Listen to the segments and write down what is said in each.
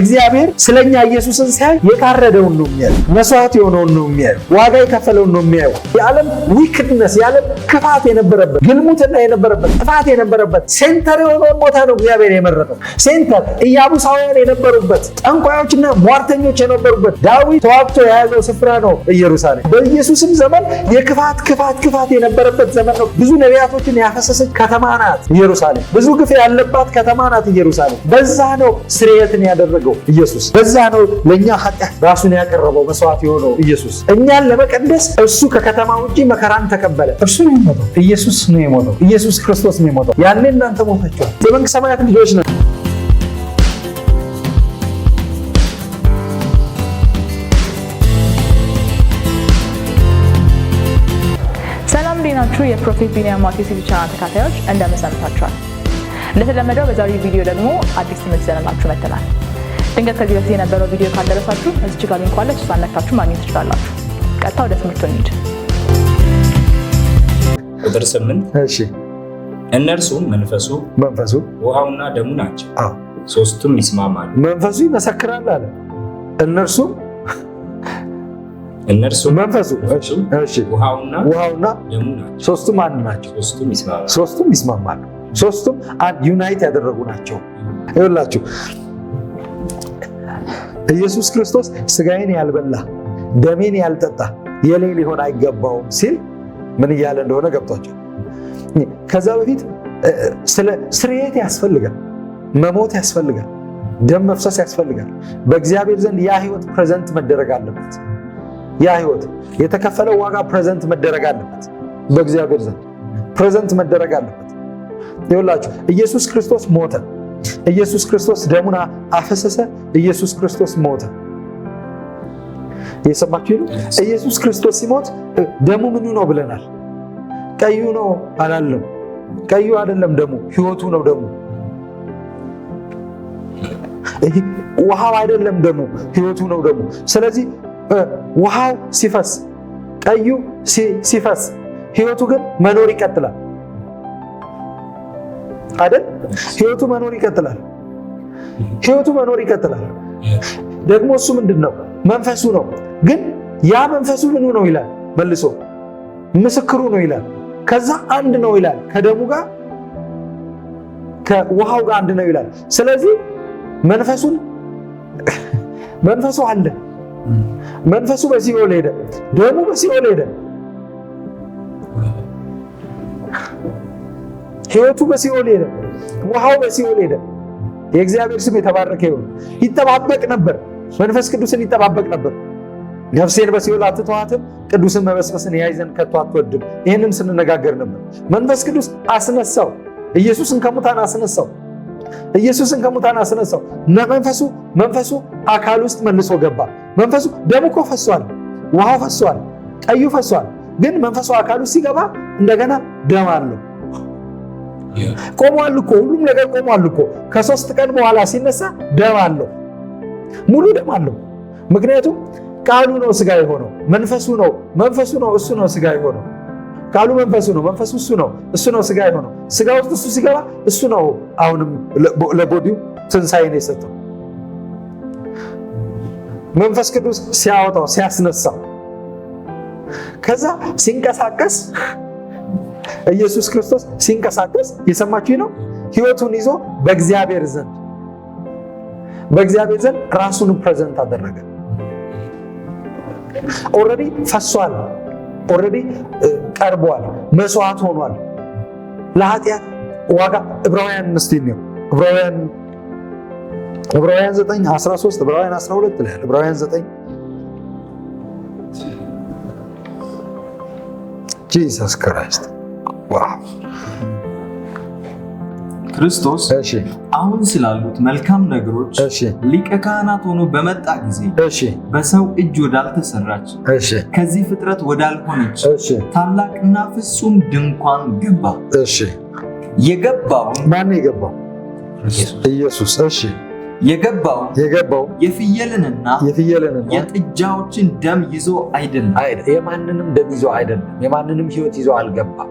እግዚአብሔር ስለኛ ኢየሱስን ሲያይ የታረደውን ነው የሚያየው፣ መስዋዕት የሆነውን ነው የሚያየው፣ ዋጋ የከፈለውን ነው የሚያየው። የዓለም ዊክድነስ የዓለም ክፋት የነበረበት ግልሙትና የነበረበት ጥፋት የነበረበት ሴንተር የሆነውን ቦታ ነው እግዚአብሔር የመረጠው። ሴንተር ኢያቡሳውያን የነበሩበት ጠንቋዮችና ሟርተኞች የነበሩበት ዳዊት ተዋግቶ የያዘው ስፍራ ነው ኢየሩሳሌም። በኢየሱስም ዘመን የክፋት ክፋት የነበረበት ዘመን ነው። ብዙ ነቢያቶችን ያፈሰሰች ከተማ ናት ኢየሩሳሌም። ብዙ ግፍ ያለባት ከተማ ናት ኢየሩሳሌም። በዛ ነው ስርየትን ያደረገው ኢየሱስ። በዛ ነው ለኛ ኃጢአት ራሱን ያቀረበው መስዋዕት የሆነው ኢየሱስ። እኛን ለመቀደስ እሱ ከከተማ ውጪ መከራን ተቀበለ። እርሱ ነው የሞተው፣ ኢየሱስ ነው የሞተው፣ ኢየሱስ ክርስቶስ ነው የሞተው። ያኔ እናንተ ሞታችኋል፣ የመንግስተ ሰማያት ልጆች ነው። ናችሁ የፕሮፌት ቢኒያም ማቴዎስ ቻናል ተከታታዮች እንደምን ሰንብታችኋል? እንደተለመደው በዛሬው ቪዲዮ ደግሞ አዲስ ትምህርት ይዘንላችሁ መጥተናል። ድንገት ከዚህ በፊት የነበረው ቪዲዮ ካልደረሳችሁ እዚህ ጋር ሊንክ አለ፣ እሱን ነክታችሁ ማግኘት ትችላላችሁ። ቀጥታ ወደ ትምህርቱ እንሂድ። ቁጥር 8 እሺ፣ እነርሱም መንፈሱ ውሃውና ደሙ ናቸው፣ ሶስቱም ይስማማሉ። መንፈሱ ይመሰክራል አለ። እነርሱ መንፈሱ ውሃውና ደሙ ናቸው፣ ሶስቱም አንድ ናቸው፣ ሶስቱም ይስማማሉ። ሶስቱም አንድ ዩናይት ያደረጉ ናቸው። ይኸውላችሁ ኢየሱስ ክርስቶስ ስጋዬን ያልበላ ደሜን ያልጠጣ የኔ ሊሆን አይገባውም ሲል ምን እያለ እንደሆነ ገብቷቸው። ከዛ በፊት ስለ ስርየት ያስፈልጋል፣ መሞት ያስፈልጋል፣ ደም መፍሰስ ያስፈልጋል። በእግዚአብሔር ዘንድ ያ ህይወት ፕሬዘንት መደረግ አለበት። ያ ህይወት የተከፈለው ዋጋ ፕሬዘንት መደረግ አለበት። በእግዚአብሔር ዘንድ ፕሬዘንት መደረግ አለበት። ይኸውላችሁ ኢየሱስ ክርስቶስ ሞተ፣ ኢየሱስ ክርስቶስ ደሙን አፈሰሰ፣ ኢየሱስ ክርስቶስ ሞተ። እየሰማችሁ ነው? ኢየሱስ ክርስቶስ ሲሞት ደሙ ምኑ ነው ብለናል? ቀዩ ነው አላለም? ቀዩ አይደለም ደሙ፣ ህይወቱ ነው ደሙ። ውሃው አይደለም ደሙ፣ ህይወቱ ነው ደሙ። ስለዚህ ውሃው ሲፈስ ቀዩ ሲፈስ ህይወቱ ግን መኖር ይቀጥላል አይደል? ህይወቱ መኖር ይቀጥላል። ህይወቱ መኖር ይቀጥላል። ደግሞ እሱ ምንድነው? መንፈሱ ነው። ግን ያ መንፈሱ ምኑ ነው ይላል? መልሶ ምስክሩ ነው ይላል። ከዛ አንድ ነው ይላል። ከደሙ ጋር ከውሃው ጋር አንድ ነው ይላል። ስለዚህ መንፈሱ አለ። መንፈሱ በሲኦል ሄደ፣ ደሙ በሲኦል ሄደ፣ ህይወቱ በሲኦል ሄደ፣ ውሃው በሲኦል ሄደ። የእግዚአብሔር ስም የተባረከ ይሁን። ይጠባበቅ ነበር፣ መንፈስ ቅዱስን ይጠባበቅ ነበር። ነፍሴን በሲኦል አትተዋትም፣ ቅዱስን መበስበስን ያይ ዘንድ ከቶ አትወድም። ይህንን ስንነጋገር ነበር። መንፈስ ቅዱስ አስነሳው፣ ኢየሱስን ከሙታን አስነሳው። ኢየሱስን ከሙታን አስነሳው። መንፈሱ አካል ውስጥ መልሶ ገባ። መንፈሱ ደሙ እኮ ፈሷል፣ ውሃው ፈሷል፣ ቀዩ ፈሷል። ግን መንፈሱ አካል ውስጥ ሲገባ እንደገና ደም አለው። ቆሟል እኮ ሁሉም ነገር ቆሟል እኮ። ከ3 ቀን በኋላ ሲነሳ ደም አለው፣ ሙሉ ደም አለው። ምክንያቱም ቃሉ ነው ስጋ የሆነው፣ መንፈሱ ነው እሱ ነው ስጋ የሆነው። ቃሉ መንፈሱ ነው፣ መንፈሱ እሱ ነው ስጋ የሆነው። ስጋ ውስጥ እሱ ሲገባ እሱ ነው አሁንም ለቦዲው ትንሣኤን የሰጠው። መንፈስ ቅዱስ ሲያወጣው ሲያስነሳው፣ ከዛ ሲንቀሳቀስ ኢየሱስ ክርስቶስ ሲንቀሳቀስ የሰማችሁ ነው። ህይወቱን ይዞ በእግዚአብሔር ዘንድ ራሱን ፕሬዘንት አደረገ። ኦልሬዲ ፈሷል፣ ኦልሬዲ ቀርቧል፣ መስዋዕት ሆኗል። ለኃጢአት ዋጋ ዕብራውያን ምስቲን ነው። ዕብራውያን 9:13 ዕብራውያን 12 ላይ ዕብራውያን 9 ጂሰስ ክራይስት ዋው ክርስቶስ አሁን ስላሉት መልካም ነገሮች ሊቀ ካህናት ሆኖ በመጣ ጊዜ በሰው እጅ ወዳልተሰራች ከዚህ ፍጥረት ወዳልሆነች ታላቅና ፍጹም ድንኳን ገባ። የገባው ማን የገባው? ኢየሱስ። የገባው የፍየልንና የጥጃዎችን ደም ይዞ አይደለም። የማንንም ደም ይዞ አይደለም። የማንንም ህይወት ይዞ አልገባም።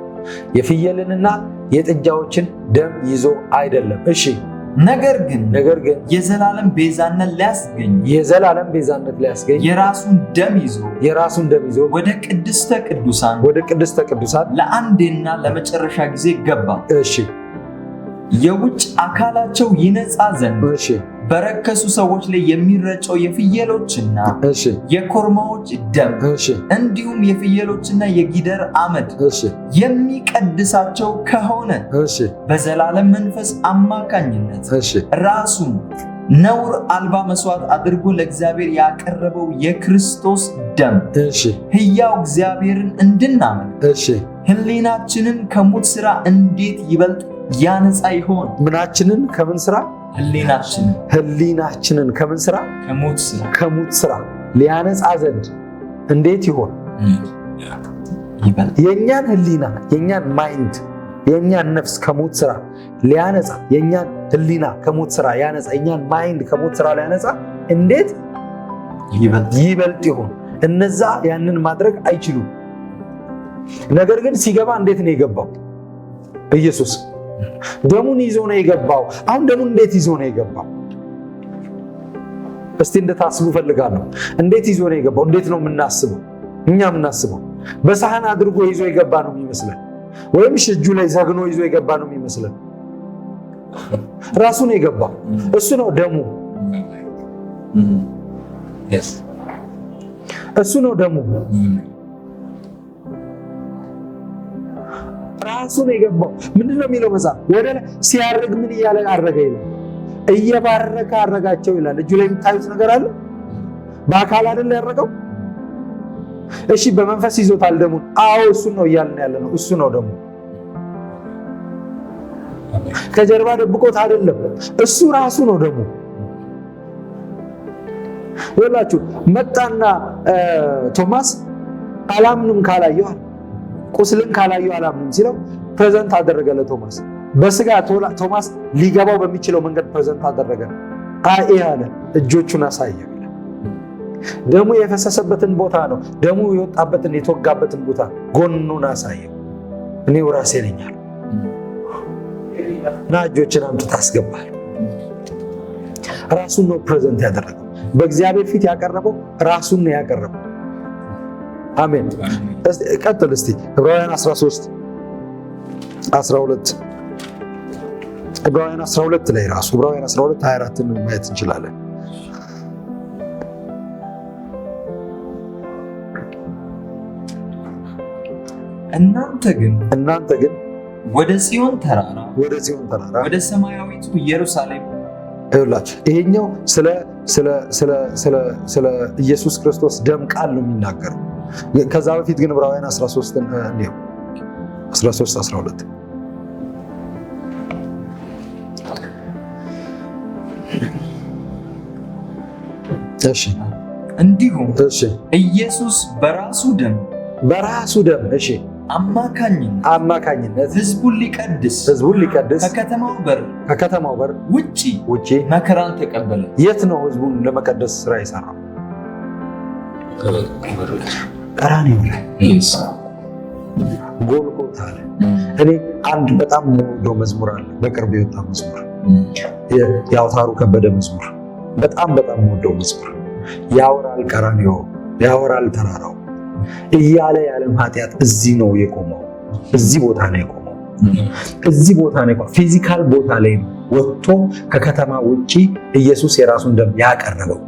የፍየልንና የጥጃዎችን ደም ይዞ አይደለም። ነገር ግን የዘላለም ቤዛነት ሊያስገኝ የራሱን ደም ይዞ ወደ ቅድስተ ቅዱሳን ለአንዴና ለመጨረሻ ጊዜ ገባ። እሺ የውጭ አካላቸው ይነጻ ዘንድ በረከሱ ሰዎች ላይ የሚረጨው የፍየሎችና የኮርማዎች ደም እንዲሁም የፍየሎችና የጊደር አመድ የሚቀድሳቸው ከሆነ በዘላለም መንፈስ አማካኝነት ራሱን ነውር አልባ መስዋዕት አድርጎ ለእግዚአብሔር ያቀረበው የክርስቶስ ደም ሕያው እግዚአብሔርን እንድናመልክ ሕሊናችንን ከሙት ሥራ እንዴት ይበልጥ ያነጻ ይሆን? ምናችንን ከምን ሥራ? ሕሊናችንን ከምን ሥራ? ከሙት ሥራ ሊያነጻ ዘንድ እንዴት ይሆን? የእኛን ሕሊና የእኛን ማይንድ የእኛን ነፍስ ከሙት ሥራ ሊያነጻ የእኛን ሕሊና ከሙት ሥራ ያነጻ የእኛን ማይንድ ከሙት ሥራ ሊያነጻ እንዴት ይበልጥ ይሆን? እነዛ ያንን ማድረግ አይችሉም። ነገር ግን ሲገባ እንዴት ነው የገባው? ኢየሱስ ደሙን ይዞ ነው የገባው። አሁን ደሙን እንዴት ይዞ ነው የገባው? እስቲ እንድታስቡ ፈልጋለሁ። እንዴት ይዞ ነው የገባው? እንዴት ነው የምናስበው? እኛ የምናስበው በሳህን አድርጎ ይዞ የገባ ነው የሚመስለን፣ ወይም እጁ ላይ ዘግኖ ይዞ የገባ ነው የሚመስለን። ራሱ ነው የገባው። እሱ ነው ደሙ። እሱ ነው ደሙ። ራሱ ነው የገባው። ምንድነው የሚለው መጽሐፍ? ወደ ላይ ሲያርግ ምን እያለ አረገ ይላል? እየባረከ አረጋቸው ይላል። እጁ ላይ የምታዩት ነገር አለ። በአካል አይደል ያረገው? እሺ በመንፈስ ይዞታል ደሙን። አዎ እሱ ነው እያልን ያለ ነው። እሱ ነው ደሙ። ከጀርባ ደብቆት አይደለም። እሱ ራሱ ነው ደሙ። ወላችሁ መጣና ቶማስ አላምንም ካላየው ቁስልን ካላየው አላምንም ሲለው ፕሬዘንት አደረገ ለቶማስ። በስጋ ቶማስ ሊገባው በሚችለው መንገድ ፕሬዘንት አደረገ። አይ አለ፣ እጆቹን አሳየ። ደሙ የፈሰሰበትን ቦታ ነው፣ ደሙ የወጣበትን የተወጋበትን ቦታ ጎኑን አሳየ። እኔው ራሴ ነኝ አለ። ና እጆችን አምጥተህ አስገባል። ራሱን ነው ፕሬዘንት ያደረገው። በእግዚአብሔር ፊት ያቀረበው ራሱን ነው ያቀረበው። አሜን። ቀጥል እስቲ ዕብራውያን 13:12 ዕብራውያን 12 ላይ ራሱ ዕብራውያን 12:24 ማየት እንችላለን። እናንተ ግን ወደ ጽዮን ተራራ ወደ ሰማያዊቱ ኢየሩሳሌም ይኸውላችሁ፣ ይሄኛው ስለ ኢየሱስ ክርስቶስ ደም ቃል ነው የሚናገረው። ከዛ በፊት ግን ዕብራውያን 13:12 እሺ፣ እንዲሁም ኢየሱስ በራሱ ደም እሺ አማካኝነት ሕዝቡን ሊቀድስ ከከተማው በር ውጪ መከራን ተቀበለ። የት ነው ሕዝቡን ለመቀደስ ስራ የሰራው? ቀራንዮ ላይ ጎልጎታ ላይ። እኔ አንድ በጣም የምወደው መዝሙር አለ፣ በቅርብ የወጣ መዝሙር፣ የአውታሩ ከበደ መዝሙር። በጣም የምወደው መዝሙር። ያወራል ቀራንዮ፣ ያወራል ተራራው እያለ የዓለም ኃጢአት እዚህ ነው የቆመው። እዚህ ቦታ ነው የቆመው። ፊዚካል ቦታ ላይ ወጥቶ ከከተማ ውጪ ኢየሱስ የራሱን ደም ያቀረበው።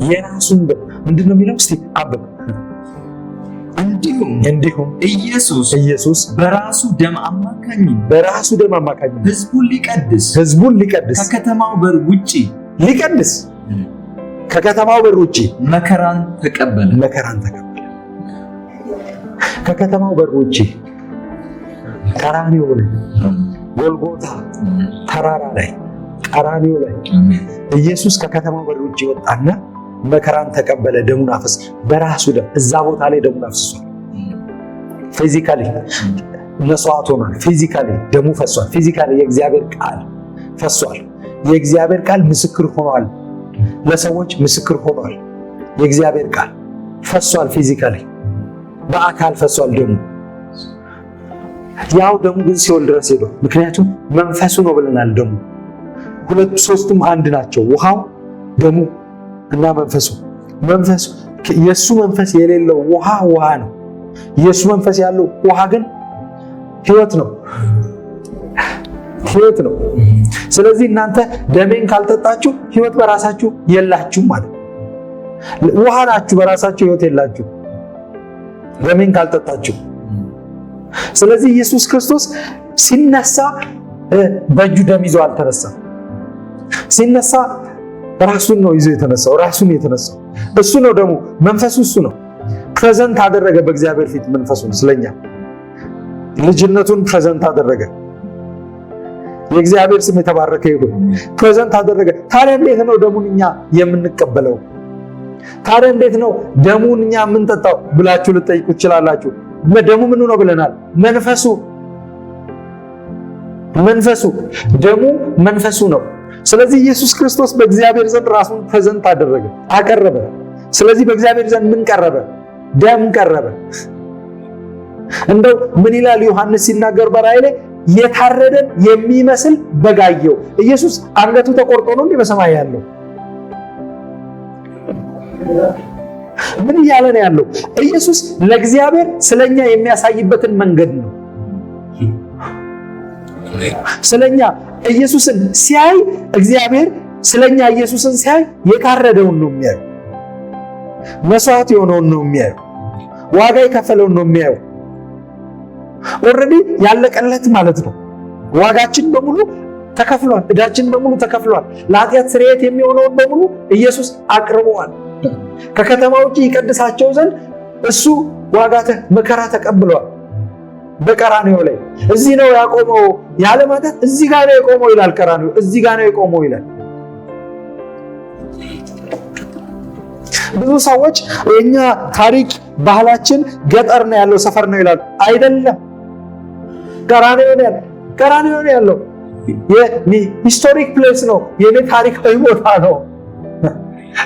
የራሱን ደም ምንድነው የሚለው? እስቲ አብብ። እንዲሁም ኢየሱስ በራሱ ደም አማካኝነት ሕዝቡን ሊቀድስ ከከተማው በር ውጪ መከራን ተቀበለ። ከከተማው በር ውጪ ቀራንዮ ላይ ጎልጎታ ተራራ ላይ ቀራንዮ ላይ ኢየሱስ ከከተማው በር ውጪ ወጣና መከራን ተቀበለ። ደሙን አፈሰሰ። በራሱ ደም እዛ ቦታ ላይ ደሙን አፍስሷል። ፊዚካሊ መስዋዕት ሆኗል። ፊዚካሊ ደሙ ፈሷል። ፊዚካሊ የእግዚአብሔር ቃል ፈሷል። የእግዚአብሔር ቃል ምስክር ሆኗል። ለሰዎች ምስክር ሆኗል። የእግዚአብሔር ቃል ፈሷል። ፊዚካሊ በአካል ፈሷል ደሙ። ያው ደሙ ግን ሲኦል ድረስ ሄዶ ምክንያቱም መንፈሱ ነው ብለናል። ደሙ ሁለቱ ሶስቱም አንድ ናቸው። ውሃው፣ ደሙ እና መንፈሱ። የሱ መንፈስ የሌለው ውሃ ነው። የሱ መንፈስ ያለው ውሃ ግን ህይወት ነው። ስለዚህ እናንተ ደሜን ካልጠጣችሁ ህይወት በራሳችሁ የላችሁም ማለት ውሃ ናችሁ፣ በራሳችሁ ህይወት የላችሁ ደሜን ካልጠጣችሁ። ስለዚህ ኢየሱስ ክርስቶስ ሲነሳ በእጁ ደም ይዞ አልተነሳም። ሲነሳ ራሱን ነው ይዞ የተነሳው። እሱ ነው ደግሞ መንፈሱ እሱ ነው። ፕሬዘንት አደረገ በእግዚአብሔር ፊት መንፈሱን ስለኛ ልጅነቱን ፕሬዘንት አደረገ። የእግዚአብሔር ስም የተባረከ ይሁን። ፕሬዘንት አደረገ። ታዲያ እንዴት ነው ደሙን እኛ የምንቀበለው? ታዲያ እንዴት ነው ደሙን እኛ የምንጠጣው ብላችሁ ልጠይቁ ትችላላችሁ። ደሙ ምኑ ነው ብለናል? ደሙ መንፈሱ ነው። ስለዚህ ኢየሱስ ክርስቶስ በእግዚአብሔር ዘንድ ራሱን ፕሬዘንት አደረገ፣ አቀረበ። ስለዚህ በእግዚአብሔር ዘንድ ምን ቀረበ? ደም ቀረበ። እንደው ምን ይላል ዮሐንስ ሲናገር በራእይ ላይ የታረደን የሚመስል በግ አየሁ። ኢየሱስ አንገቱ ተቆርጦ ነው እንዴ በሰማይ ያለው? ምን እያለ ነው ያለው? ኢየሱስ ለእግዚአብሔር ስለኛ የሚያሳይበትን መንገድ ነው። ስለኛ ኢየሱስን ሲያይ እግዚአብሔር ስለኛ ኢየሱስን ሲያይ የታረደውን ነው የሚያየው። መስዋዕት የሆነውን ነው የሚያየው። ዋጋ የከፈለውን ነው የሚያየው። ኦልሬዲ ያለቀለት ማለት ነው። ዋጋችን በሙሉ ተከፍሏል። ዕዳችን በሙሉ ተከፍሏል። ለኃጢአት ስርየት የሚሆነውን በሙሉ ኢየሱስ አቅርበዋል። ከከተማ ውጪ ይቀድሳቸው ዘንድ እሱ ዋጋ መከራ ተቀብሏል። በቀራንዮ ላይ እዚህ ነው ያቆመው። ያለ ማለት እዚህ ጋር ነው የቆመው ይላል። ቀራንዮ እዚህ ጋር ነው የቆመው ይላል። ብዙ ሰዎች የኛ ታሪክ ባህላችን ገጠር ነው ያለው፣ ሰፈር ነው ይላሉ። አይደለም፣ ቀራንዮ ነው ያለው። የሂስቶሪክ ፕሌስ ነው። የኔ ታሪካዊ ቦታ ነው።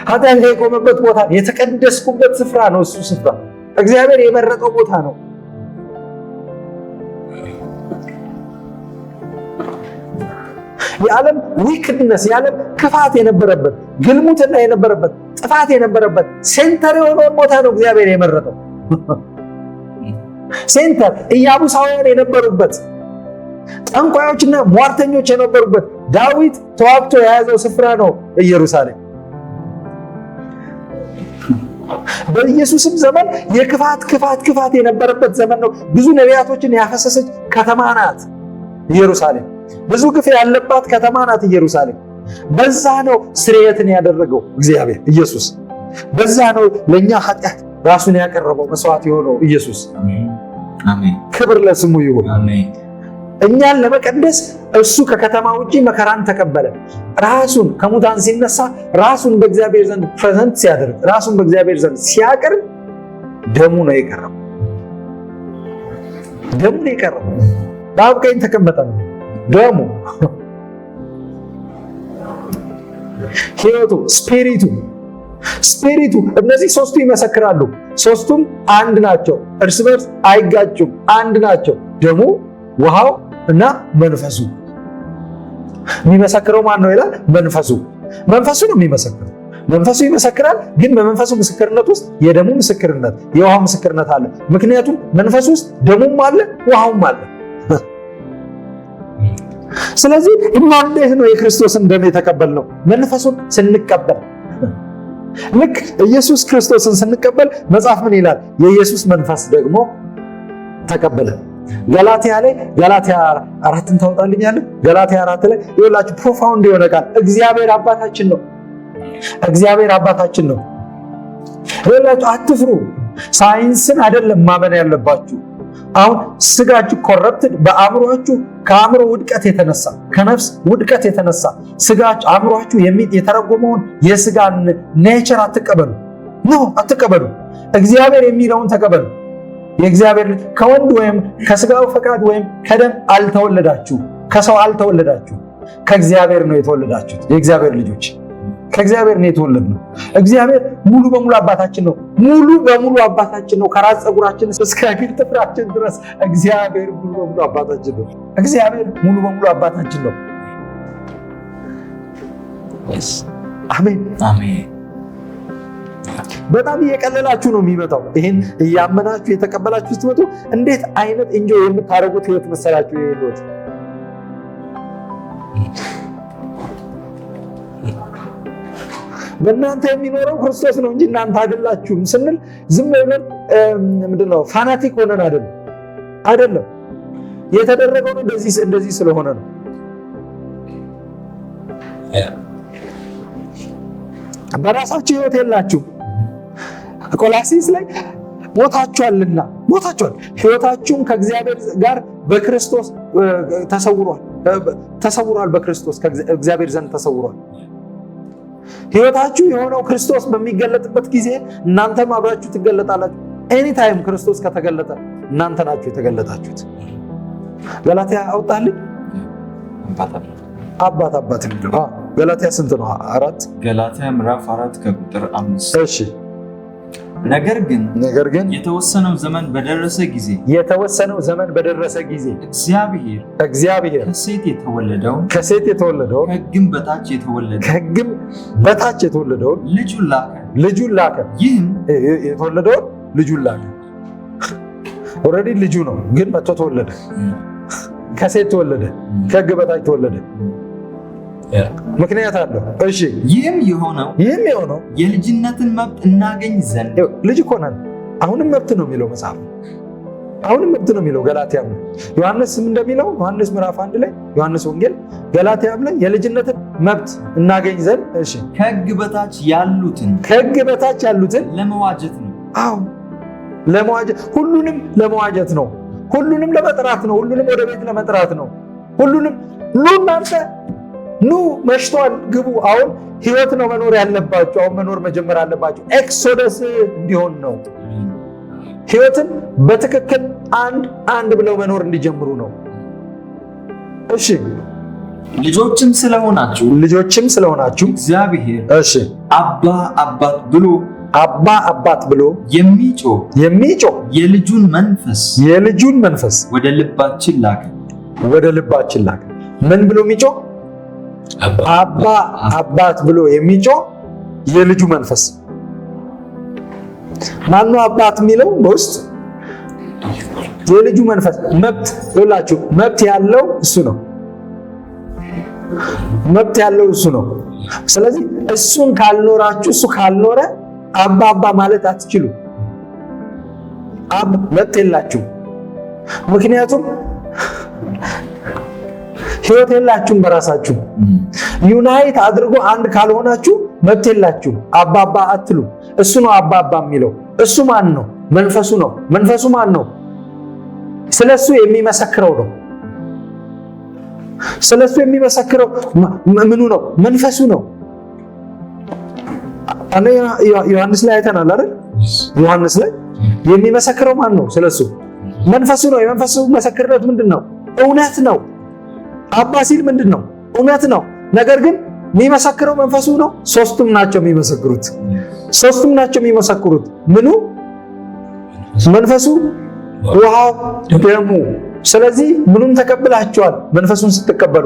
ኃጢአት የቆመበት ቦታ፣ የተቀደስኩበት ስፍራ ነው። እሱ ስፍራ እግዚአብሔር የመረጠው ቦታ ነው። የዓለም ዊክድነስ፣ የዓለም ክፋት የነበረበት፣ ግልሙትና የነበረበት፣ ጥፋት የነበረበት ሴንተር የሆነውን ቦታ ነው እግዚአብሔር የመረጠው። ሴንተር ኢያቡሳውያን የነበሩበት፣ ጠንቋዮችና ሟርተኞች የነበሩበት፣ ዳዊት ተዋግቶ የያዘው ስፍራ ነው ኢየሩሳሌም። በኢየሱስም ዘመን የክፋት የነበረበት ዘመን ነው። ብዙ ነቢያቶችን ያፈሰሰች ከተማ ናት ኢየሩሳሌም። ብዙ ግፍ ያለባት ከተማ ናት ኢየሩሳሌም። በዛ ነው ስርየትን ያደረገው እግዚአብሔር ኢየሱስ። በዛ ነው ለኛ ኃጢአት ራሱን ያቀረበው መስዋዕት የሆነው ኢየሱስ። አሜን። ክብር ለስሙ ይሁን። አሜን። እኛን ለመቀደስ እሱ ከከተማ ውጪ መከራን ተቀበለ። ራሱን ከሙታን ሲነሳ ራሱን በእግዚአብሔር ዘንድ ፕሬዘንት ሲያደርግ፣ ራሱን በእግዚአብሔር ዘንድ ሲያቀርብ ደሙ ነው የቀረበው። በአብ ቀኝ ተቀመጠ ነው ደሙ። ሕይወቱ፣ ስፒሪቱ እነዚህ ሶስቱ ይመሰክራሉ። ሶስቱም አንድ ናቸው፣ እርስ በርስ አይጋጩም፣ አንድ ናቸው። ደሙ፣ ውሃው እና መንፈሱ። የሚመሰክረው ማን ነው ይላል? መንፈሱ ነው የሚመሰክረው። መንፈሱ ይመሰክራል፣ ግን በመንፈሱ ምስክርነት ውስጥ የደሙ ምስክርነት፣ የውሃው ምስክርነት አለ። ምክንያቱም መንፈሱ ውስጥ ደሙም አለ፣ ውሃውም አለ። ስለዚህ እንዴት ነው የክርስቶስን ደም የተቀበልነው? መንፈሱን ስንቀበል። ልክ ኢየሱስ ክርስቶስን ስንቀበል መጽሐፍ ምን ይላል? የኢየሱስ መንፈስ ደግሞ ተቀበለ። ገላትያ 4ን ታወጣልኛለህ? ገላትያ 4 ላይ ይኸውላችሁ ፕሮፋውንድ የሆነ ቃል እግዚአብሔር አባታችን ነው። ይኸውላችሁ አትፍሩ። ሳይንስን አይደለም ማመን ያለባችሁ። አሁን ስጋችሁ ኮረፕትድ በአእምሯችሁ ከአእምሮ ውድቀት የተነሳ ከነፍስ ውድቀት የተነሳ ስጋችሁ አእምሯችሁ የተረጎመውን የስጋን ኔቸር አትቀበሉ። እግዚአብሔር የሚለውን ተቀበሉ። የእግዚአብሔር ልጅ ከወንድ ወይም ከስጋው ፈቃድ ወይም ከደም አልተወለዳችሁ፣ ከሰው አልተወለዳችሁ፣ ከእግዚአብሔር ነው የተወለዳችሁት። የእግዚአብሔር ልጆች ከእግዚአብሔር ነው የተወለድነው። እግዚአብሔር ሙሉ በሙሉ አባታችን ነው። ሙሉ በሙሉ አባታችን ነው። ከራስ ፀጉራችን እስከ እግር ጥፍራችን ድረስ እግዚአብሔር ሙሉ በሙሉ አባታችን ነው። እግዚአብሔር ሙሉ በሙሉ አባታችን ነው። አሜን አሜን። በጣም እየቀለላችሁ ነው የሚመጣው። ይሄን እያመናችሁ የተቀበላችሁ ስትመጡ እንዴት አይነት ኢንጆይ የምታደርጉት ህይወት መሰላችሁ። ይሄ ህይወት በእናንተ የሚኖረው ክርስቶስ ነው እንጂ እናንተ አይደላችሁም ስንል ዝም ብለን ምንድነው ፋናቲክ ሆነን አይደለም። የተደረገው እንደዚህ ስለሆነ ነው። በራሳችሁ ህይወት የላችሁም። ቆላስይስ ላይ ሞታችኋልና ህይወታችሁም ከእግዚአብሔር ጋር በክርስቶስ ተሰውሯል። በክርስቶስ ከእግዚአብሔር ዘንድ ተሰውሯል። ህይወታችሁ የሆነው ክርስቶስ በሚገለጥበት ጊዜ እናንተም አብራችሁ ትገለጣላችሁ። ኤኒታይም ክርስቶስ ከተገለጠ እናንተ ናችሁ የተገለጣችሁት። ገላትያ አውጣልኝ አባት የሚለው ገላትያ ስንት ነው? 4 ገላትያ ምዕራፍ 4 ከቁጥር 5። እሺ ነገር ግን የተወሰነው ዘመን በደረሰ ጊዜ እግዚአብሔር ከሴት የተወለደውን ከሕግም በታች የተወለደውን ልጁን ላከ። ይህም የተወለደውን ልጁን ላከ። ኦልሬዲ ልጁ ነው፣ ግን መጥቶ ተወለደ። ከሴት ተወለደ፣ ከሕግ በታች ተወለደ። ምክንያት አለው። እሺ ይህም የሆነው የልጅነትን መብት እናገኝ ዘንድ ልጅ እኮ ነን። አሁንም መብት ነው የሚለው መጽሐፍ፣ አሁንም መብት ነው የሚለው ገላትያም ላይ። ዮሐንስም እንደሚለው ዮሐንስ ምዕራፍ 1 ላይ ዮሐንስ ወንጌል ገላትያም ላይ የልጅነትን መብት እናገኝ ዘንድ እሺ ከሕግ በታች ያሉትን ለመዋጀት ነው። አዎ ለመዋጀት፣ ሁሉንም ለመዋጀት ነው። ሁሉንም ለመጥራት ነው። ሁሉንም ወደ ቤት ለመጥራት ነው። ሁሉንም እናንተ ኑ መሽቷል፣ ግቡ። አሁን ህይወት ነው መኖር ያለባችሁ። አሁን መኖር መጀመር አለባችሁ። ኤክሶደስ እንዲሆን ነው። ህይወትን በትክክል አንድ ብለው መኖር እንዲጀምሩ ነው። እሺ ልጆችም ስለሆናችሁ እግዚአብሔር እሺ አባ አባት ብሎ የሚጮህ የልጁን መንፈስ ወደ ልባችን ላከ። ምን ብሎ የሚጮህ? አባ አባት ብሎ የሚጮህ የልጁ መንፈስ። ማነው አባት የሚለው? በውስጥ የልጁ መንፈስ። መብት ይላችሁ፣ መብት ያለው እሱ ነው። ስለዚህ እሱን ካልኖራችሁ፣ እሱ ካልኖረ አባ ማለት አትችሉ። መብት የላችሁ። ምክንያቱም ህይወት የላችሁም በራሳችሁ። ዩናይት አድርጎ አንድ ካልሆናችሁ መብት የላችሁም። አባባ አትሉ። እሱ ነው አባባ የሚለው። እሱ ማን ነው? መንፈሱ ነው። መንፈሱ ማን ነው? ስለሱ የሚመሰክረው ነው። ስለሱ የሚመሰክረው ምኑ ነው? መንፈሱ ነው። ዮሐንስ ላይ አይተናል አይደል? ዮሐንስ ላይ የሚመሰክረው ማን ነው? ስለሱ መንፈሱ ነው። የመንፈሱ መሰክርነት ምንድን ነው? እውነት ነው። አባ ሲል ምንድን ነው? እውነት ነው። ነገር ግን የሚመሰክረው መንፈሱ ነው። ሶስቱም ናቸው የሚመሰክሩት። ምኑ? መንፈሱ፣ ውሃው፣ ደሙ። ስለዚህ ምኑን ተቀብላችኋል? መንፈሱን ስትቀበሉ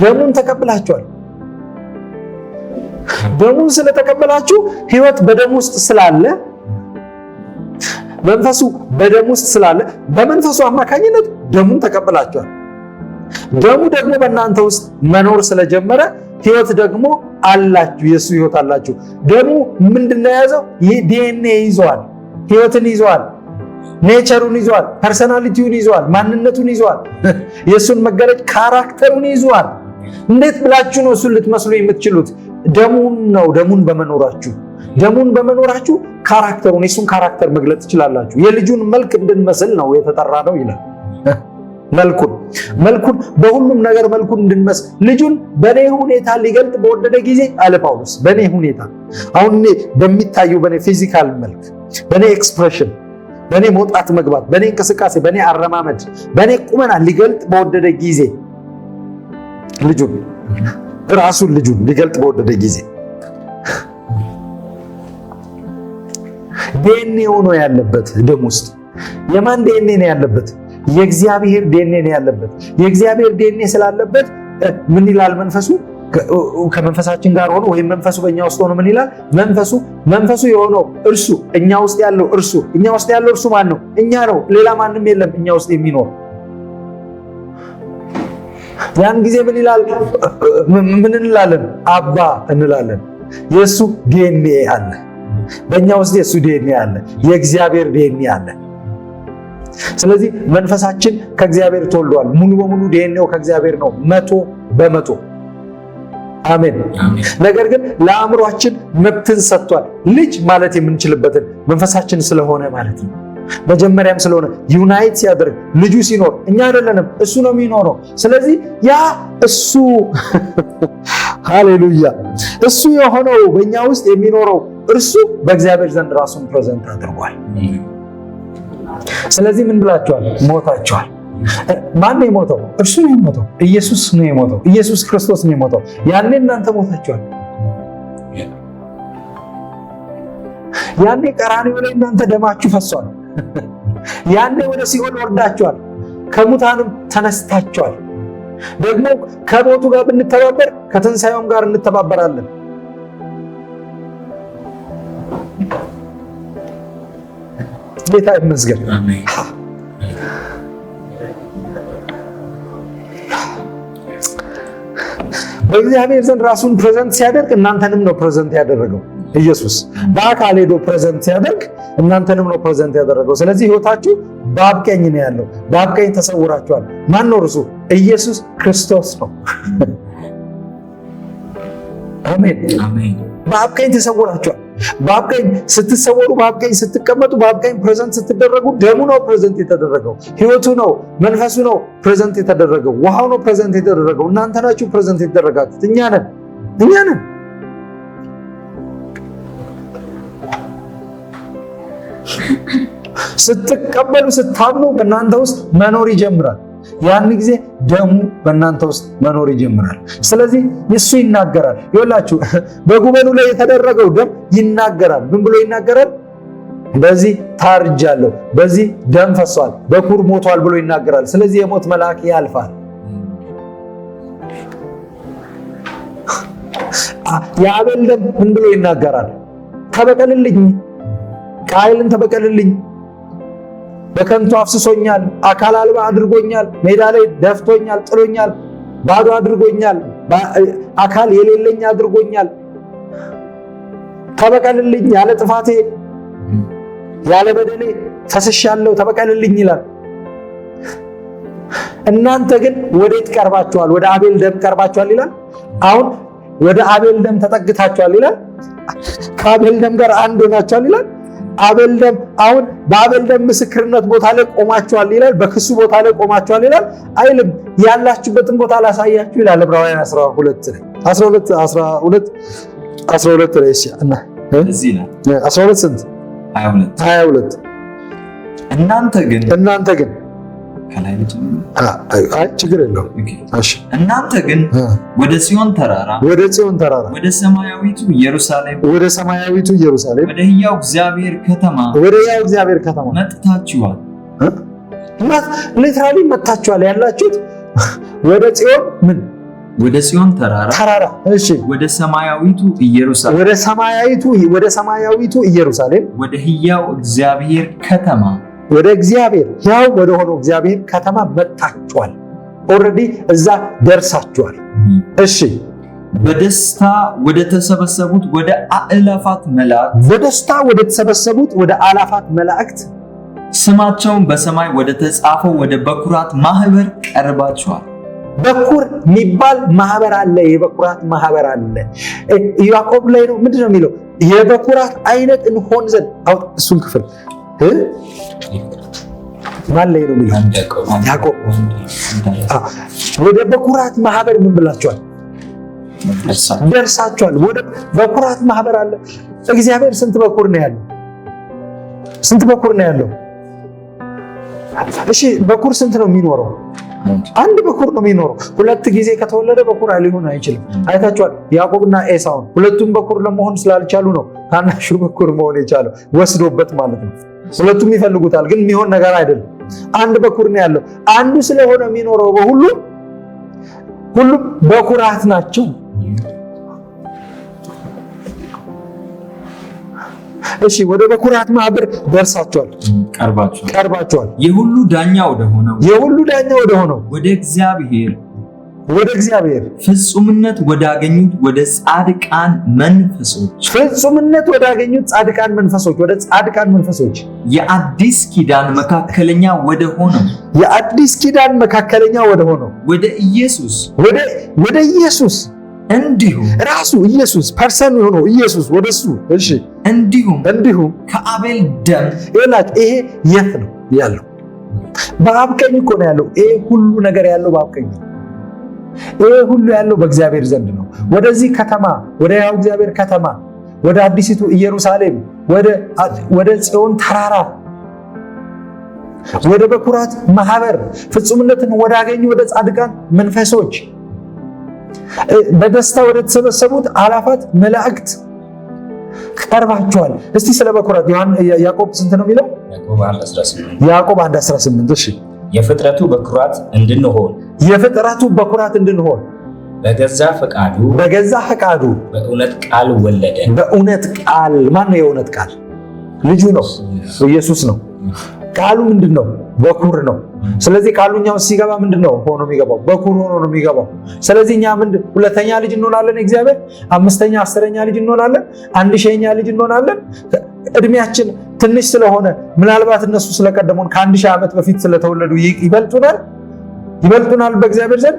ደሙን ተቀብላችኋል። ደሙን ስለተቀበላችሁ ህይወት በደሙ ውስጥ ስላለ፣ መንፈሱ በደሙ ውስጥ ስላለ በመንፈሱ አማካኝነት ደሙን ተቀብላችኋል። ደሙ ደግሞ በእናንተ ውስጥ መኖር ስለጀመረ ህይወት ደግሞ አላችሁ። የሱ ህይወት አላችሁ። ደሙ ምንድነው የያዘው? ዲኤንኤ ይዟል፣ ህይወትን ይዟል፣ ኔቸሩን ይዟል፣ ፐርሰናሊቲውን ይዟል፣ ማንነቱን ይዟል፣ የሱን መገለጫ ካራክተሩን ይዟል። እንዴት ብላችሁ ነው እሱን ልትመስሉ የምትችሉት? ደሙን ነው። ደሙን በመኖራችሁ ካራክተሩን፣ የሱን ካራክተር መግለጥ ትችላላችሁ። የልጁን መልክ እንድንመስል ነው የተጠራ ነው ይላል። መልኩን በሁሉም ነገር መልኩን እንድንመስል ልጁን በኔ ሁኔታ ሊገልጥ በወደደ ጊዜ አለ ጳውሎስ። በኔ ሁኔታ አሁን በሚታየው በኔ ፊዚካል መልክ፣ በኔ ኤክስፕሬሽን፣ በኔ መውጣት መግባት፣ በኔ እንቅስቃሴ፣ በኔ አረማመድ፣ በኔ ቁመና ሊገልጥ በወደደ ጊዜ ራሱን ሊገልጥ በወደደ ጊዜ ዲኤንኤ ሆኖ ያለበት ደም ውስጥ የማን ዲኤንኤ ነው ያለበት? የእግዚአብሔር ዲኤንኤ ነው ያለበት። የእግዚአብሔር ዲኤንኤ ስላለበት ምን ይላል መንፈሱ? ከመንፈሳችን ጋር ሆኖ ወይም መንፈሱ በእኛ ውስጥ ሆኖ ምን ይላል? መንፈሱ የሆነው እርሱ እኛ ውስጥ ያለው እርሱ ማን ነው? እኛ ነው። ሌላ ማንም የለም እኛ ውስጥ የሚኖር። ያን ጊዜ ምን ይላል? ምን እንላለን? አባ እንላለን። የእሱ ዲኤንኤ አለ በእኛ ውስጥ፣ የእሱ ዲኤንኤ አለ፣ የእግዚአብሔር ዲኤንኤ አለ። ስለዚህ መንፈሳችን ከእግዚአብሔር ተወልዷል። ሙሉ በሙሉ ዲኤንኤው ከእግዚአብሔር ነው 100%። አሜን። ነገር ግን ለአእምሯችን መብትን ሰጥቷል። ልጅ ማለት የምንችልበትን መንፈሳችን ስለሆነ ማለት ነው። መጀመሪያም ስለሆነ ዩናይት ሲያደርግ ልጁ ሲኖር እኛ አይደለንም፣ እሱ ነው የሚኖረው። ስለዚህ ያ እሱ ሃሌሉያ፣ እሱ የሆነው በእኛ ውስጥ የሚኖረው እርሱ በእግዚአብሔር ዘንድ ራሱን ፕሬዘንት አድርጓል። ስለዚህ ምን ብላችኋል? ሞታችኋል። ማን ነው የሞተው? እርሱ ነው የሞተው። ኢየሱስ ነው የሞተው። ኢየሱስ ክርስቶስ ነው የሞተው። ያኔ እናንተ ሞታችኋል። ያኔ ቀራንዮ ላይ እናንተ ደማችሁ ፈሷል። ያኔ ወደ ሲኦል ወርዳችኋል፣ ከሙታንም ተነስታችኋል። ደግሞ ከሞቱ ጋር ብንተባበር ከትንሣኤውም ጋር እንተባበራለን። ጌታ ይመስገን። በእግዚአብሔር ዘንድ ራሱን ፕሬዘንት ሲያደርግ እናንተንም ነው ፕሬዘንት ያደረገው። ኢየሱስ በአካል ሄዶ ፕሬዘንት ሲያደርግ እናንተንም ነው ፕሬዘንት ያደረገው። ስለዚህ ሕይወታችሁ በአብ ቀኝ ነው ያለው። በአብ ቀኝ ተሰውራችኋል። ማን ነው እርሱ? ኢየሱስ ክርስቶስ ነው። አሜን። በአብ ቀኝ ተሰውራችኋል። በአብ ቀኝ ስትሰወሩ፣ በአብ ቀኝ ስትቀመጡ፣ በአብ ቀኝ ፕሬዘንት ስትደረጉ፣ ደሙ ነው ፕሬዘንት የተደረገው። ሕይወቱ ነው፣ መንፈሱ ነው ፕሬዘንት የተደረገው። ውሃው ነው ፕሬዘንት የተደረገው። እናንተ ናችሁ ፕሬዘንት የተደረጋችሁት። እኛ ነን። ስትቀበሉ፣ ስታምኑ በእናንተ ውስጥ መኖር ይጀምራል። ያን ጊዜ ደሙ በእናንተ ውስጥ መኖር ይጀምራል። ስለዚህ እሱ ይናገራል። ይኸውላችሁ በጉበኑ ላይ የተደረገው ደም ይናገራል። ምን ብሎ ይናገራል? በዚህ ታርጃለሁ፣ በዚህ ደም ፈሷል፣ በኩር ሞቷል ብሎ ይናገራል። ስለዚህ የሞት መልአክ ያልፋል። የአቤል ደም ምን ብሎ ይናገራል? ተበቀልልኝ፣ ቃየልን ተበቀልልኝ፣ በከንቱ አፍስሶኛል፣ አካል አልባ አድርጎኛል፣ ሜዳ ላይ ደፍቶኛል፣ ጥሎኛል፣ ባዶ አድርጎኛል፣ አካል የሌለኝ አድርጎኛል። ተበቀልልኝ፣ ያለ ጥፋቴ ያለ በደሌ ፈስሻለሁ፣ ተበቀልልኝ ይላል። እናንተ ግን ወዴት ቀርባችኋል? ወደ አቤል ደም ቀርባችኋል ይላል። አሁን ወደ አቤል ደም ተጠግታችኋል ይላል። ከአቤል ደም ጋር አንድ ሆናችኋል ይላል። አቤል ደም አሁን በአቤል ደም ምስክርነት ቦታ ላይ ቆማችኋል ይላል። በክሱ ቦታ ላይ ቆማችኋል ይላል አይልም። ያላችሁበትን ቦታ ላሳያችሁ ይላል። ዕብራውያን 12 ላይ 12 ላይ እና እዚህ ነው 12 ስንት 22 እናንተ ግን ከላይ ችግር የለውም። እናንተ ግን ወደ ጽዮን ተራራ ወደ ሰማያዊቱ ኢየሩሳሌም ወደ ሕያው እግዚአብሔር ከተማ መጥታችኋል። ሊትራሊ መጥታችኋል ያላችሁት ወደ ጽዮን ወደ ጽዮን ተራራ እሺ፣ ወደ ሰማያዊቱ ኢየሩሳሌም ወደ ሕያው እግዚአብሔር ከተማ ወደ እግዚአብሔር ያው ወደ ሆነው እግዚአብሔር ከተማ መጣችኋል። ኦልሬዲ እዛ ደርሳችኋል። እሺ፣ በደስታ ወደ ተሰበሰቡት ወደ አእላፋት መላእክት ስማቸውን በሰማይ ወደ ተጻፈው ወደ በኩራት ማህበር ቀርባችኋል። በኩር የሚባል ማህበር አለ። የበኩራት ማህበር አለ። ያዕቆብ ላይ ነው ምንድን ነው የሚለው? የበኩራት አይነት እንሆን ዘንድ እሱን ክፍል ማን ላይ ነው የሚለው? ያዕቆብ ወደ በኩራት ማህበር ምን ብላችኋል? ደርሳችኋል። ወደ በኩራት ማህበር አለ። እግዚአብሔር ስንት በኩር ነው ያለው? እሺ፣ በኩር ስንት ነው የሚኖረው? አንድ በኩር ነው የሚኖረው። ሁለት ጊዜ ከተወለደ በኩር ሊሆን አይችልም። አይታችኋል ያዕቆብና ኤሳውን ሁለቱም በኩር ለመሆን ስላልቻሉ ነው ታናሹ በኩር መሆን የቻለው ወስዶበት ማለት ነው። ሁለቱም ይፈልጉታል ግን የሚሆን ነገር አይደለም። አንድ በኩር ነው ያለው። አንዱ ስለሆነ የሚኖረው ሁሉም በኩራት ናቸው። እሺ ወደ በኩራት ማህበር ደርሳቸዋል፣ ቀርባቸዋል። የሁሉ ዳኛ ወደ ሆነው ወደ እግዚአብሔር ፍጹምነት ወዳገኙት ወደ ጻድቃን መንፈሶች የአዲስ ኪዳን መካከለኛ ወደ ሆነው ወደ ኢየሱስ እንዲሁም ራሱ ኢየሱስ ፐርሰን ሆኖ ኢየሱስ ወደሱ እሺ እንዲሁም ከአቤል ደም ይላል። ይሄ የት ነው ያለው? በአብ ቀኝ እኮ ነው ያለው። ይሄ ሁሉ ነገር ያለው በአብ ቀኝ ነው። ይሄ ሁሉ ያለው በእግዚአብሔር ዘንድ ነው። ወደዚህ ከተማ ወደ ያው እግዚአብሔር ከተማ ወደ አዲሲቱ ኢየሩሳሌም ወደ ጽዮን ተራራ ወደ በኩራት ማህበር ፍጹምነትን ወዳገኙ ወደ ጻድቃን መንፈሶች በደስታ ወደ ተሰበሰቡት አላፋት መላእክት ቀርባቸዋል። እስቲ ስለ በኩራት ያዕቆብ ስንት ነው የሚለው? ያዕቆብ 1:18 እሺ የፍጥረቱ በኩራት እንድንሆን በገዛ ፈቃዱ በእውነት ቃል ወለደን። በእውነት ቃል ማን ነው? የእውነት ቃል ልጁ ነው፣ ኢየሱስ ነው። ቃሉ ምንድነው? በኩር ነው። ስለዚህ ቃሉኛው ሲገባ ምንድነው ሆኖ የሚገባው? በኩር ሆኖ ነው የሚገባው። ስለዚህ እኛ ሁለተኛ ልጅ እንሆናለን፣ እግዚአብሔር 5ኛ 10ኛ ልጅ እንሆናለን፣ 1000ኛ ልጅ እንሆናለን። እድሜያችን ትንሽ ስለሆነ ምናልባት እነሱ ስለቀደሙን ከ1000 ዓመት በፊት ስለተወለዱ ይበልጡናል በእግዚአብሔር ዘንድ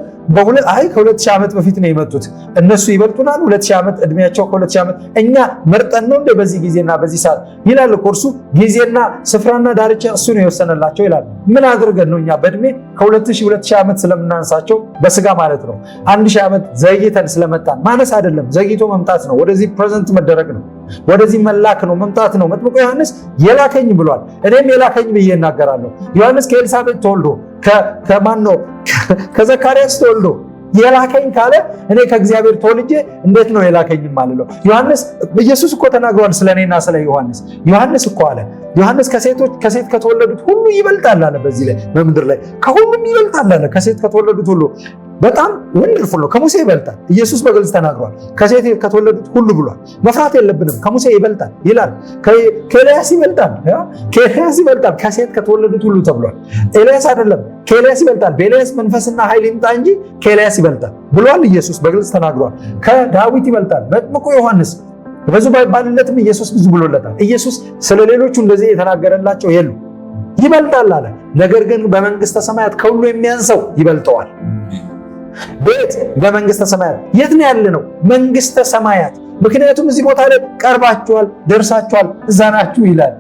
ከ2000 ዓመት በፊት ነው የመጡት። እነሱ ይበልጡናል 2000 ዓመት እድሜያቸው ከ2000 ዓመት እኛ መርጠን ነው እንደ በዚህ ጊዜና በዚህ ሰዓት ይላል እኮ እርሱ ጊዜና ስፍራና ዳርቻ እሱ ነው የወሰነላቸው ይላል። ምን አድርገን ነው እኛ በእድሜ ከ2000 ዓመት ስለምናንሳቸው በስጋ ማለት ነው 1000 ዓመት ዘግይተን ስለመጣን ማነስ አይደለም፣ ዘግይቶ መምጣት ነው። ወደዚህ ፕሬዘንት መደረግ ነው፣ ወደዚህ መላክ ነው፣ መምጣት ነው። መጥምቁ ዮሐንስ የላከኝ ብሏል፣ እኔም የላከኝ ብዬ እናገራለሁ። ዮሐንስ ከኤልሳቤጥ ተወልዶ ከማን ነው ከዘካርያስ ተወልዶ የላከኝ ካለ እኔ ከእግዚአብሔር ተወልጄ እንዴት ነው የላከኝ ማለት ነው? ኢየሱስ እኮ ተናግሯል ስለኔና ስለ ዮሐንስ እኮ አለ ዮሐንስ ከሴት ከተወለዱት ሁሉ ይበልጣል አለ። በዚህ ላይ በምድር ላይ ከሁሉም ይበልጣል አለ። ከሴት ከተወለዱት ሁሉ በጣም ወንደርፉል ነው። ከሙሴ ይበልጣል። ኢየሱስ በግልጽ ተናግሯል። ከሴት ከተወለዱት ሁሉ ብሏል። መፍራት የለብንም። ከሙሴ ይበልጣል ይላል። ከኤልያስ ይበልጣል፣ ከሴት ከተወለዱት ሁሉ ተብሏል። ኤልያስ አይደለም፣ ከኤልያስ ይበልጣል። በኤልያስ መንፈስና ኃይል ይምጣ እንጂ ከኤልያስ ይበልጣል ብሏል። ኢየሱስ በግልጽ ተናግሯል። ከዳዊት ይበልጣል። መጥምቁ ዮሐንስ ብዙ ባይባልለትም ኢየሱስ ብዙ ብሎለታል። ኢየሱስ ስለሌሎቹ እንደዚህ የተናገረላቸው የሉ ይበልጣል አለ። ነገር ግን በመንግስተ ሰማያት ከሁሉ የሚያንሰው ይበልጠዋል። ቤት በመንግስተ ሰማያት የት ነው ያለ ነው? መንግስተ ሰማያት። ምክንያቱም እዚህ ቦታ ላይ ቀርባችኋል፣ ደርሳችኋል፣ እዛ ናችሁ ይላል።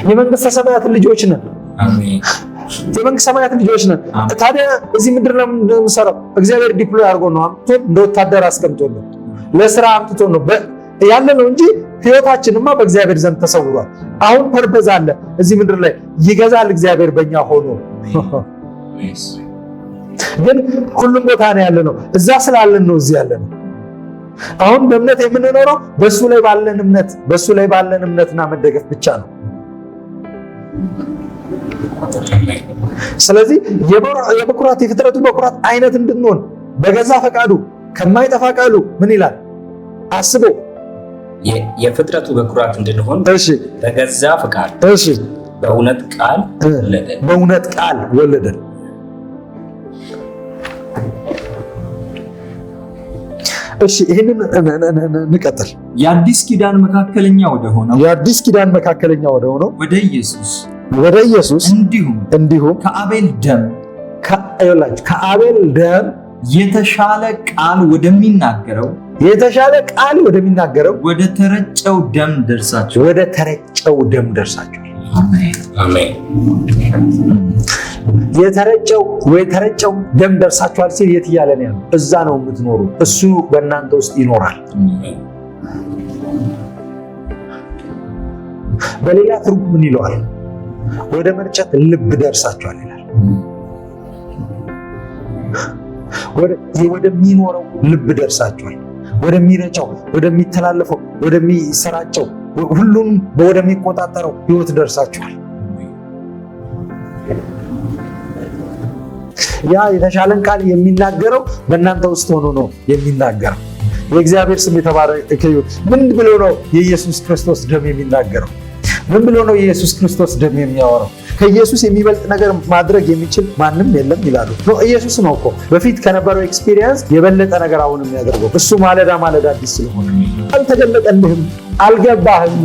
የመንግስተ ሰማያት ልጆች ነን። አሜን። የመንግስተ ሰማያት ልጆች ነን። ታዲያ እዚህ ምድር ላይ እንደምንሰራው እግዚአብሔር ዲፕሎይ አድርጎ ነው አምጥቶ እንደ ወታደር አስቀምጦ ነው ለስራ አምጥቶ ነው ያለ ነው እንጂ ህይወታችንማ በእግዚአብሔር ዘንድ ተሰውሯል። አሁን ፐርፐዝ አለ እዚህ ምድር ላይ ይገዛል እግዚአብሔር በእኛ ሆኖ። ግን ሁሉም ቦታ ነው ያለ ነው። እዛ ስላለን ነው እዚህ ያለ ነው። አሁን በእምነት የምንኖረው በሱ ላይ ባለን እምነትና መደገፍ ብቻ ነው። ስለዚህ የበኩራት የፍጥረቱ በኩራት አይነት እንድንሆን በገዛ ፈቃዱ ከማይጠፋ ቃሉ ምን ይላል አስቦ የፍጥረቱ በኩራት እንድንሆን በገዛ ፈቃዱ በእውነት ቃል ወለደን። እሺ ይሄንን እንቀጥል። የአዲስ ኪዳን መካከለኛ ወደ ሆነው ወደ ኢየሱስ እንዲሁም ከአቤል ደም የተሻለ ቃል ወደሚናገረው ወደ ተረጨው ደም ደርሳችሁ። አሜን። የተረጨው ደም ደርሳችኋል ሲል የት እያለ ነው ያለው? እዛ ነው የምትኖሩ፣ እሱ በእናንተ ውስጥ ይኖራል። በሌላ ትርጉም ምን ይለዋል? ወደ መርጨት ልብ ደርሳችኋል ይላል። ወደሚኖረው ልብ ደርሳችኋል። ወደሚረጨው፣ ወደሚተላለፈው፣ ወደሚሰራጨው፣ ሁሉም ወደሚቆጣጠረው ህይወት ደርሳችኋል። ያ የተሻለን ቃል የሚናገረው በእናንተ ውስጥ ሆኖ ነው የሚናገረው። የእግዚአብሔር ስም የተባረከ ይሁን። ምን ብሎ ነው የኢየሱስ ክርስቶስ ደም የሚናገረው? ምን ብሎ ነው የኢየሱስ ክርስቶስ ደም የሚያወራው? ከኢየሱስ የሚበልጥ ነገር ማድረግ የሚችል ማንም የለም ይላሉ። ኢየሱስ ነው እኮ በፊት ከነበረው ኤክስፒሪየንስ የበለጠ ነገር አሁን የሚያደርገው። እሱ ማለዳ አዲስ ስለሆነ አልተገለጠልህም፣ አልገባህም፣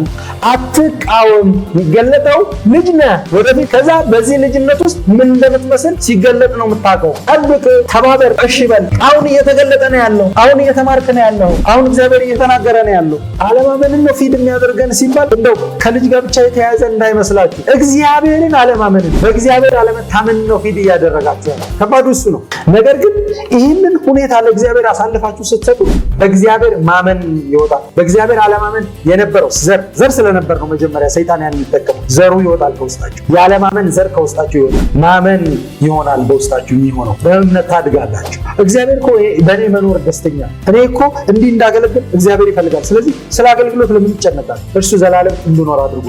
አትቃወም። የሚገለጠው ልጅ ነህ ወደፊት። ከዛ በዚህ ልጅነት ውስጥ ምን እንደምትመስል ሲገለጥ ነው የምታውቀው። ጠብቅ፣ ተባበር፣ እሺ በል። አሁን እየተገለጠ ነው ያለው። አሁን እየተማርክ ነው ያለው። አሁን እግዚአብሔር እየተናገረ ነው ያለው። አለማመንን ነው ፊድ የሚያደርገን ሲባል እንደው ከልጅ ጋር ብቻ የተያያዘ እንዳይመስላችሁ። እግዚአብሔርን አለማመንን፣ በእግዚአብሔር አለመታመን ነው ፊድ እያደረጋችሁ ያለው። ከባዱ እሱ ነው። ነገር ግን ይህንን ሁኔታ ለእግዚአብሔር አሳልፋችሁ ስትሰጡ በእግዚአብሔር ማመን ይወጣል። በእግዚአብሔር አለማመን የነበረው ዘር ስለነበር ነው መጀመሪያ ሰይጣን ያን የሚጠቀመው። ዘሩ ይወጣል ከውስጣችሁ። የአለማመን ዘር ከውስጣችሁ ይወጣል። ማመን ይሆናል በውስጣችሁ የሚሆነው። በእምነት ታድጋላችሁ። እግዚአብሔር እኮ በእኔ መኖር ደስተኛ፣ እኔ እኮ እንዲህ እንዳገለግል እግዚአብሔር ይፈልጋል። ስለዚህ ስለ አገልግሎት ለምን ይጨነቃል? እርሱ ዘላለም እንድኖር አድርጎ።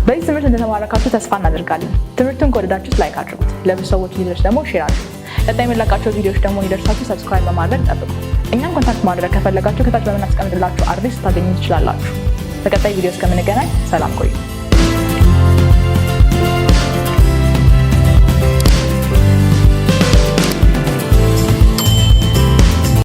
በዚህ ትምህርት እንደተማረካችሁ ተስፋ እናደርጋለን። ትምህርቱን ከወደዳችሁት ላይክ አድርጉት፣ ለብዙ ሰዎች ሊደርስ ደግሞ ሼር አድርጉት። ቀጣይ የምንለቃቸው ቪዲዮዎች ደግሞ ሊደርሳችሁ ሰብስክራይብ በማድረግ ጠብቁ። እኛም ኮንታክት ማድረግ ከፈለጋችሁ ከታች በምናስቀምጥላችሁ አድሬስ ታገኙ ትችላላችሁ። በቀጣይ ቪዲዮ እስከምንገናኝ ሰላም ቆዩ።